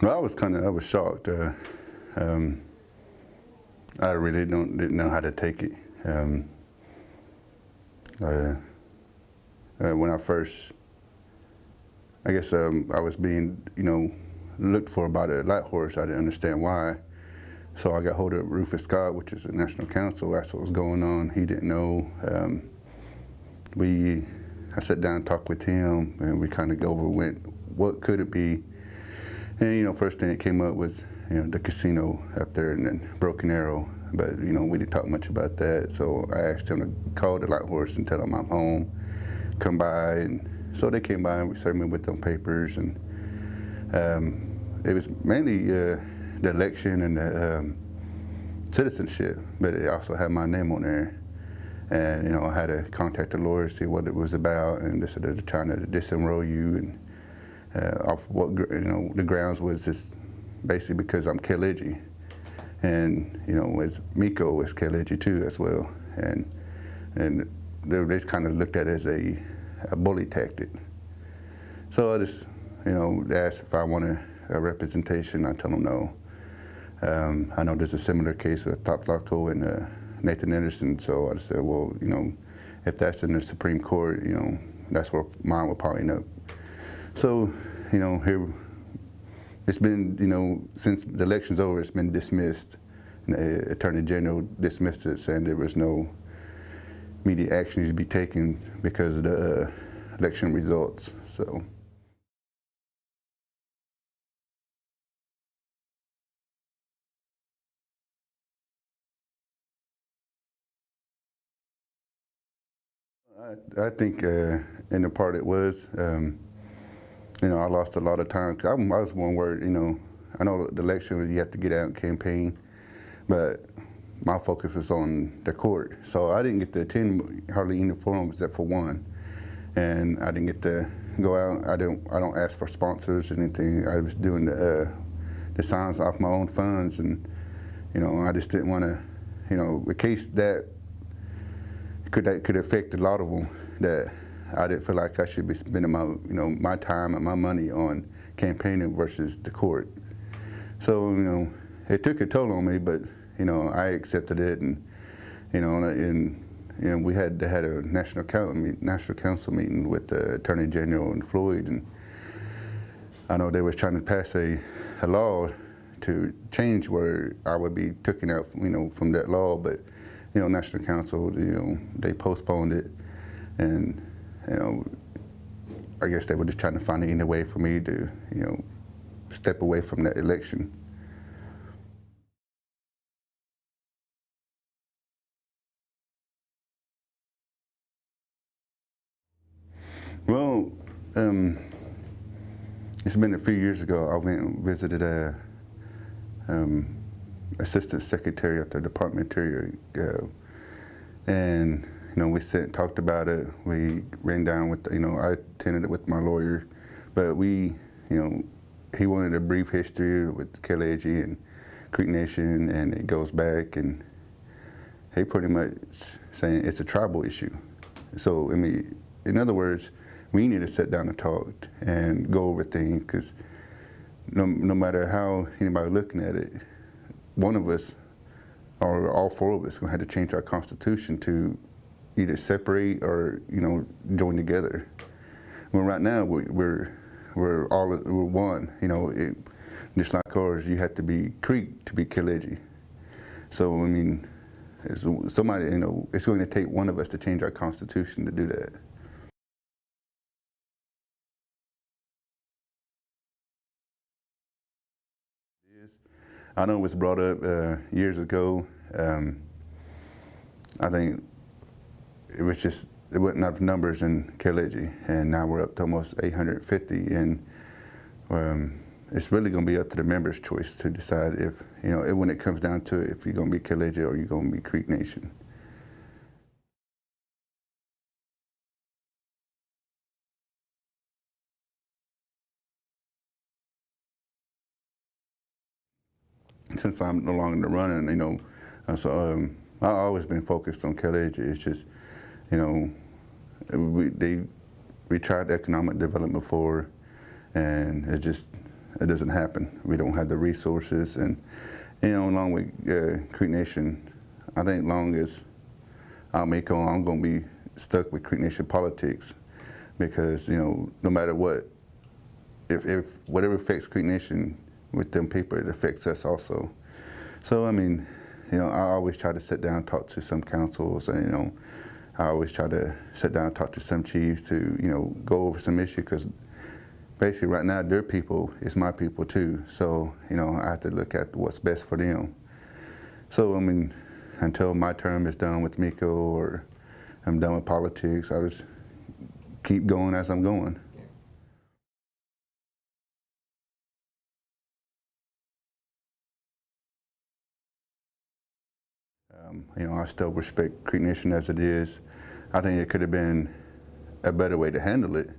Well, I was shocked. I really didn't know how to take it. When I first, I guess I was being, looked for by the light horse. I didn't understand why. So I got hold of Rufus Scott, which is the national counsel. That's what was going on. He didn't know. I sat down and talked with him, and we kind of went, what could it be? And first thing that came up was the casino up there in Broken Arrow. But we didn't talk much about that. So I asked him to call the light horse and tell him I'm home, come by. And so they came by and we served me with them papers. And it was mainly the election and the citizenship, but it also had my name on there. And I had to contact the lawyer, see what it was about, and they said they're trying to disenroll you, and off what the grounds was just basically because I'm Kialegee, and as Miko is Kialegee too as well, and they just kind of looked at it as a bully tactic. So I just they asked if I wanted a representation. I tell them no. I know there's a similar case with Top Larko and Nathan Anderson, so I just said, well, if that's in the Supreme Court, that's where mine will probably end up. So, here, it's been, since the election's over, it's been dismissed. And the Attorney General dismissed it, saying there was no immediate action to be taken because of the election results, so. I think in the part it was, I lost a lot of time. I was one word, I know the election was you have to get out and campaign, but my focus was on the court. So I didn't get to attend hardly any forums except for one, and I didn't get to go out. I don't ask for sponsors or anything. I was doing the signs off my own funds, and I just didn't want to, in case that could affect a lot of them, that I didn't feel like I should be spending my my time and my money on campaigning versus the court. So it took a toll on me, but I accepted it, and we had a national council meeting with the Attorney General and Floyd, and I know they was trying to pass a law to change where I would be taken out from that law, but National Council, they postponed it, and I guess they were just trying to find any way for me to, step away from that election. Well, it's been a few years ago. I went and visited a Assistant Secretary of the Department of Interior, and we sat and talked about it. We ran down with I attended it with my lawyer, but we he wanted a brief history with Kialegee and Creek Nation, and it goes back, and he pretty much saying it's a tribal issue. So in other words, we need to sit down and talk and go over things, because no matter how anybody looking at it, one of us, or all four of us, are going to have to change our constitution to either separate or join together. Well, right now we're one. Just like ours, you have to be Creek to be Kialegee. So it's somebody it's going to take one of us to change our constitution to do that. I know it was brought up years ago. I think it wasn't enough numbers in Kialegee, and now we're up to almost 850, and it's really going to be up to the members' choice to decide if, when it comes down to it, if you're going to be Kialegee or you're going to be Creek Nation. Since I'm no longer running, so I've always been focused on Kialegee. It's just, we tried economic development before, and it just, it doesn't happen. We don't have the resources, and along with Creek Nation, I think long as I'm going to be stuck with Creek Nation politics, because no matter what, if whatever affects Creek Nation with them people, it affects us also. So I mean, I always try to sit down and talk to some councils, and I always try to sit down and talk to some chiefs to go over some issue, because basically right now their people is my people too. So I have to look at what's best for them. So I mean, until my term is done with Miko or I'm done with politics, I just keep going as I'm going. I still respect Creek Nation as it is. I think it could have been a better way to handle it,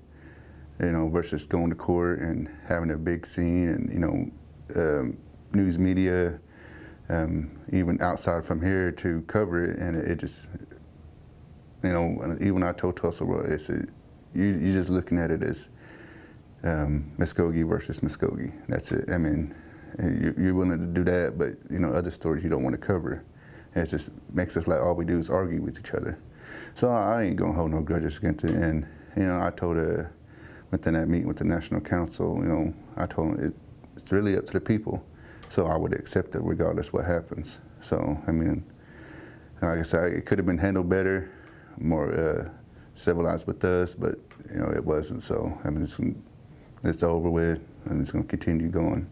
versus going to court and having a big scene and, news media, even outside from here to cover it. And it just, even I told Tulsa, well, you're just looking at it as Muscogee versus Muscogee. That's it. I mean, you're willing to do that, but, other stories you don't want to cover. And it just makes us like all we do is argue with each other. So I ain't gonna hold no grudges against it. And I told her within that meeting with the National Council, I told them it's really up to the people. So I would accept it regardless what happens. So I mean, like I said, it could have been handled better, more civilized with us, but it wasn't. So I mean, it's over with, and it's gonna continue going.